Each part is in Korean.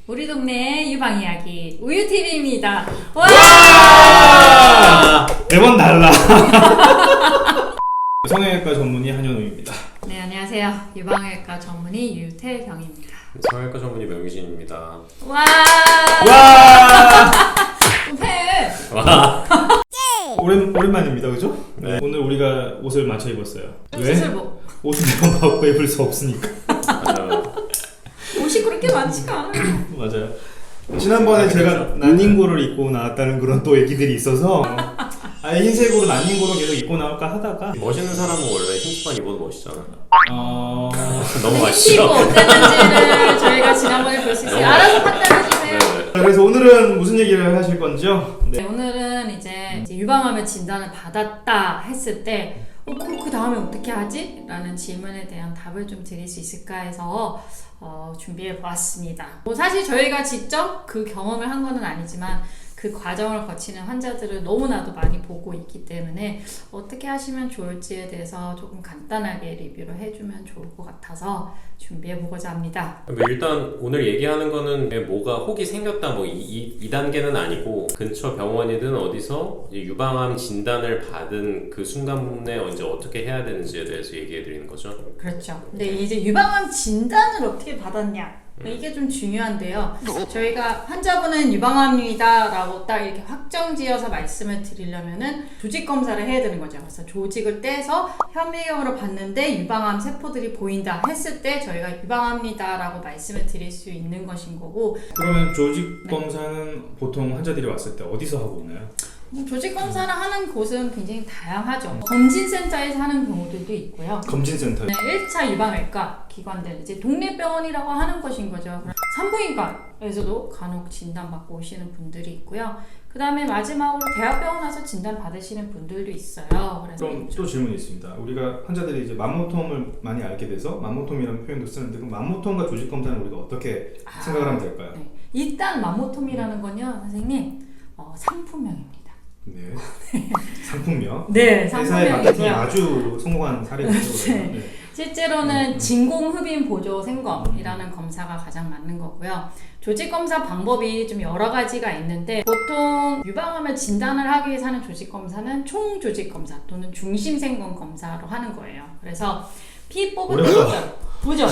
우리 동네 유방 이야기 우유TV입니다. 와! 매번 달라. 성형외과 전문의 한현우입니다. 네, 안녕하세요. 유방외과 전문의 유태경입니다. 성형외과 전문의 명유진입니다. 와! 와! 해! 오랜만입니다, 그죠? 네. 오늘 우리가 옷을 맞춰 입었어요. 왜? 수술 뭐? 옷을 매번 바꿔 입을 수 없으니까. 옷이 그렇게 많지가 않아요. 맞아요. 지난번에 제가 난닝구를 입고 나왔다는 그런 또 얘기들이 있어서 흰색으로 난닝구로 계속 입고 나올까 하다가 멋있는 사람은 원래 흰티만 입어도 멋있잖아. 너무 흰티 맛있죠? 입고 어땠는지를 저희가 지난번에 볼 수 있어요. 알아서 판단해주세요. 네. 그래서 오늘은 무슨 얘기를 하실 건지요? 네, 오늘은 이제 유방암의 진단을 받았다 했을 때 그 다음에 어떻게 하지? 라는 질문에 대한 답을 좀 드릴 수 있을까 해서 준비해 보았습니다. 사실 저희가 직접 그 경험을 한 거는 아니지만 그 과정을 거치는 환자들을 너무나도 많이 보고 있기 때문에 어떻게 하시면 좋을지에 대해서 조금 간단하게 리뷰를 해주면 좋을 것 같아서 준비해 보고자 합니다. 일단 오늘 얘기하는 거는 뭐가 혹이 생겼다 뭐 이 단계는 아니고 근처 병원이든 어디서 유방암 진단을 받은 그 순간에 언제 어떻게 해야 되는지에 대해서 얘기해 드리는 거죠. 그렇죠. 근데 이제 유방암 진단을 어떻게 받았냐? 이게 좀 중요한데요. 저희가 환자분은 유방암이다 라고 딱 이렇게 확정지어서 말씀을 드리려면은 조직 검사를 해야 되는 거죠. 그래서 조직을 떼서 현미경으로 봤는데 유방암 세포들이 보인다 했을 때 저희가 유방암이다 라고 말씀을 드릴 수 있는 것인 거고. 그러면 조직 검사는 보통 환자들이 왔을 때 어디서 하고 오나요? 조직 검사를 하는 곳은 굉장히 다양하죠. 검진센터에서 하는 경우들도 있고요. 검진센터. 네, 1차 유방외과 기관들, 이제 동네병원이라고 하는 것인 거죠. 산부인과에서도 간혹 진단받고 오시는 분들이 있고요. 그 다음에 마지막으로 대학병원 와서 진단 받으시는 분들도 있어요. 그래서 그럼 또 질문이 있습니다. 우리가 환자들이 이제 맘모톰을 많이 알게 돼서 맘모톰이라는 표현도 쓰는데 그럼 맘모톰과 조직 검사는 우리가 어떻게 생각을 하면 될까요? 네. 일단 맘모톰이라는 건요, 선생님, 상품명입니다. 네. 상품명. 네, 회사의 마케팅이 상품명이고요. 아주 성공한 사례죠. 네. 실제로는 진공흡인 보조 생검이라는 검사가 가장 맞는 거고요. 조직 검사 방법이 좀 여러 가지가 있는데 보통 유방암을 진단을 하기 위해서 하는 조직 검사는 총 조직 검사 또는 중심 생검 검사로 하는 거예요. 그래서 피 뽑은 보죠.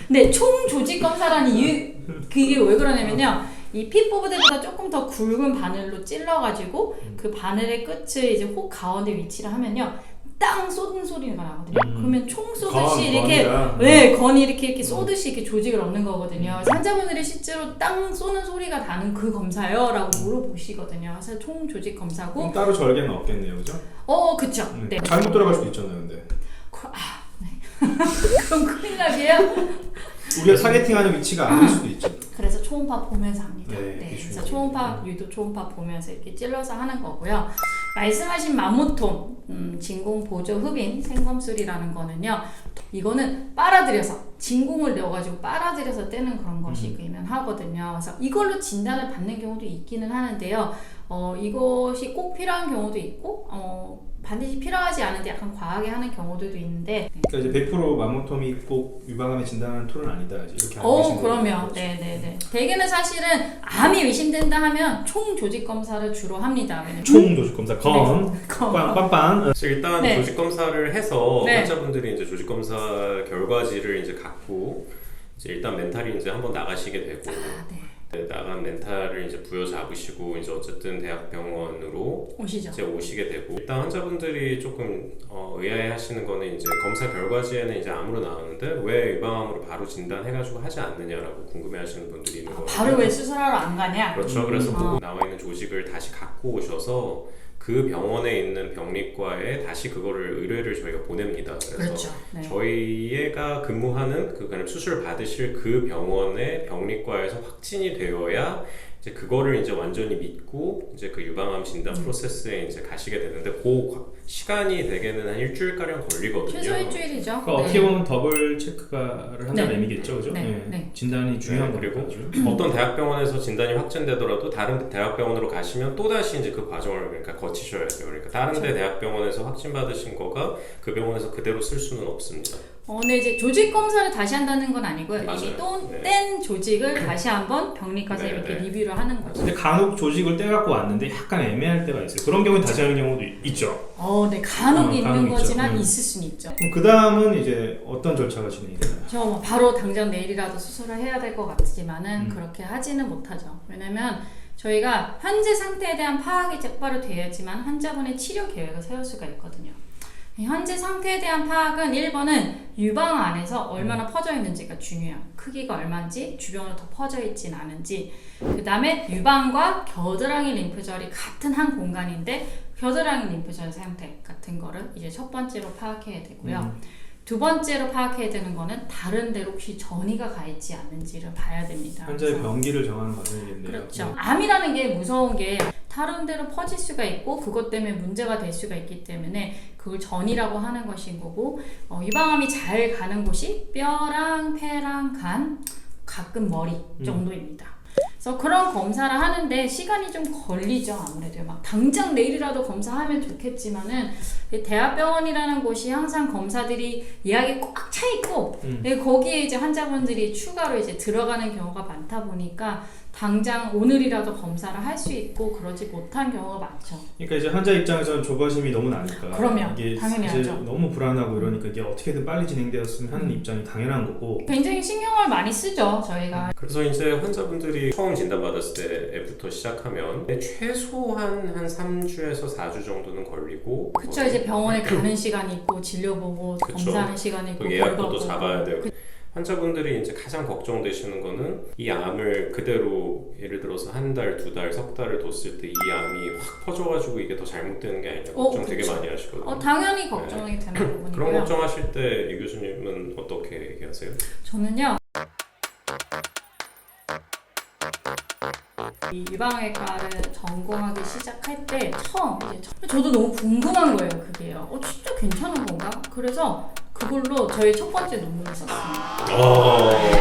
근데 총 조직 검사라는 이유 그게 왜 그러냐면요. 이 피 뽑을 때보다 조금 더 굵은 바늘로 찔러가지고 그 바늘의 끝을 이제 혹 가운데 위치를 하면요. 땅 쏟는 소리가 나거든요. 그러면 총 쏘듯이 건이 이렇게 쏘듯이 이렇게 조직을 얻는 거거든요. 그래서 환자분들이 실제로 땅 쏘는 소리가 나는 그 검사요? 라고 물어보시거든요. 그래서 총 조직 검사고. 그럼 따로 절개는 없겠네요, 그죠? 그쵸. 네. 잘못 들어갈 수도 있잖아요, 근데. 그럼 큰일 나게요? 우리가 타겟팅하는 위치가 아닐 수도 있죠. 그래서 초음파 보면서 합니다. 네, 그래서 초음파, 유도 초음파 보면서 이렇게 찔러서 하는 거고요. 말씀하신 맘모톰, 진공 보조 흡인 생검술이라는 거는요. 이거는 빨아들여서 진공을 넣어가지고 빨아들여서 떼는 그런 것이기는 하거든요. 그래서 이걸로 진단을 받는 경우도 있기는 하는데요. 이것이 꼭 필요한 경우도 있고 반드시 필요하지 않은데 약간 과하게 하는 경우들도 있는데. 그러니까 이제 100% 맘모톰이 꼭 유방암에 진단하는 툴은 아니다. 이렇게 알고 계시는 그럼요. 거죠? 네네네. 대개는 사실은 암이 의심된다 하면 총 조직 검사를 주로 합니다. 총 조직 검사, 빵빵. 그래서 일단 네. 조직 검사를 해서 네. 환자분들이 이제 조직 검사 결과지를 이제 갖고 이제 일단 멘탈이 이제 한번 나가시게 되고. 나간 멘탈을 이제 부여잡으시고 이제 어쨌든 대학병원으로 오시죠. 이제 오시게 되고 일단 환자분들이 조금 의아해하시는 거는 이제 검사 결과지에는 이제 암으로 나오는데 왜 유방암으로 바로 진단해가지고 하지 않느냐라고 궁금해하시는 분들이 있는 거예요. 바로 왜 수술하러 안 가냐? 그렇죠. 그래서 그 나와 있는 조직을 다시 갖고 오셔서 그 병원에 있는 병리과에 다시 그거를 의뢰를 저희가 보냅니다. 그래서 그렇죠. 네. 저희가 근무하는 수술 받으실 그 병원의 병리과에서 확진이 되어야 이제 그거를 이제 완전히 믿고 이제 그 유방암 진단 프로세스에 이제 가시게 되는데 그 시간이 대개는 한 일주일가량 걸리거든요. 최소 일주일이죠. 그러니까 어떻게 보면 더블 체크를 한다는 의미겠죠, 그죠? 네. 진단이 중요한 그리고 거니까. 어떤 대학병원에서 진단이 확진되더라도 다른 대학병원으로 가시면 또 다시 이제 그 과정을 그러니까 거치셔야 돼요. 그러니까 다른 데 대학병원에서 확진 받으신 거가 그 병원에서 그대로 쓸 수는 없습니다. 근데 이제 조직 검사를 다시 한다는 건 아니고요. 맞아요. 이미 또 네. 뗀 조직을 다시 한번 병리과에서 네, 이렇게 네. 리뷰를 하는 거죠. 근데 간혹 조직을 떼갖고 왔는데 약간 애매할 때가 있어요. 그런 경우에 다시 하는 경우도 있죠. 네, 간혹 있는 간혹 있죠. 거지만 있을 수는 있죠. 그럼 그 다음은 이제 어떤 절차가 진행이 되나요? 저 뭐 바로 당장 내일이라도 수술을 해야 될 것 같지만은 음. 그렇게 하지는 못하죠. 왜냐면 저희가 현재 상태에 대한 파악이 곧바로 돼야지만 환자분의 치료 계획을 세울 수가 있거든요. 현재 상태에 대한 파악은 1번은 유방 안에서 얼마나 퍼져 있는지가 중요해요. 크기가 얼마인지, 주변으로 더 퍼져 있진 않은지. 그 다음에 유방과 겨드랑이 림프절이 같은 한 공간인데 겨드랑이 림프절 상태 같은 거를 이제 첫 번째로 파악해야 되고요. 두 번째로 파악해야 되는 거는 다른 데로 혹시 전이가 가 있지 않는지를 봐야 됩니다. 환자의 그래서 병기를 정하는 과정이겠네요. 그렇죠. 암이라는 게 무서운 게 다른 데로 퍼질 수가 있고 그것 때문에 문제가 될 수가 있기 때문에 그걸 전이라고 하는 것인 거고 유방암이 잘 가는 곳이 뼈랑 폐랑 간, 가끔 머리 정도입니다. 그래서 그런 검사를 하는데 시간이 좀 걸리죠. 아무래도 막 당장 내일이라도 검사하면 좋겠지만은 대학병원이라는 곳이 항상 검사들이 예약이 꽉 차 있고 거기에 이제 환자분들이 추가로 이제 들어가는 경우가 많다 보니까 당장 오늘이라도 검사를 할 수 있고 그러지 못한 경우가 많죠. 그러니까 이제 환자 입장에서는 조바심이 너무 나니까 그럼요. 이게 당연히 사실 하죠. 너무 불안하고 이러니까 이게 어떻게든 빨리 진행되었으면 하는 입장이 당연한 거고. 굉장히 신경을 많이 쓰죠. 저희가. 그래서 이제 환자분들이 처음 진단받았을 때부터 시작하면 최소한 한 3주에서 4주 정도는 걸리고 그쵸. 이제 병원에 가는 시간이 있고 진료 보고 그쵸. 검사하는 시간이 있고 또 결과 예약도 보고. 잡아야 되고 환자분들이 이제 가장 걱정되시는 거는 이 암을 그대로 예를 들어서 한 달, 두 달, 석 달을 뒀을 때 이 암이 확 퍼져가지고 이게 더 잘못되는 게 아니냐 걱정 되게 그쵸. 많이 하시거든요. 당연히 걱정이 되는 부분이고요. 그런 걱정하실 때 이 교수님은 어떻게 얘기하세요? 저는요. 이 유방외과를 전공하기 시작할 때 처음 저도 너무 궁금한 거예요. 그게요. 진짜 괜찮은 건가? 그래서 그걸로 저희 첫 번째 논문을 썼습니다.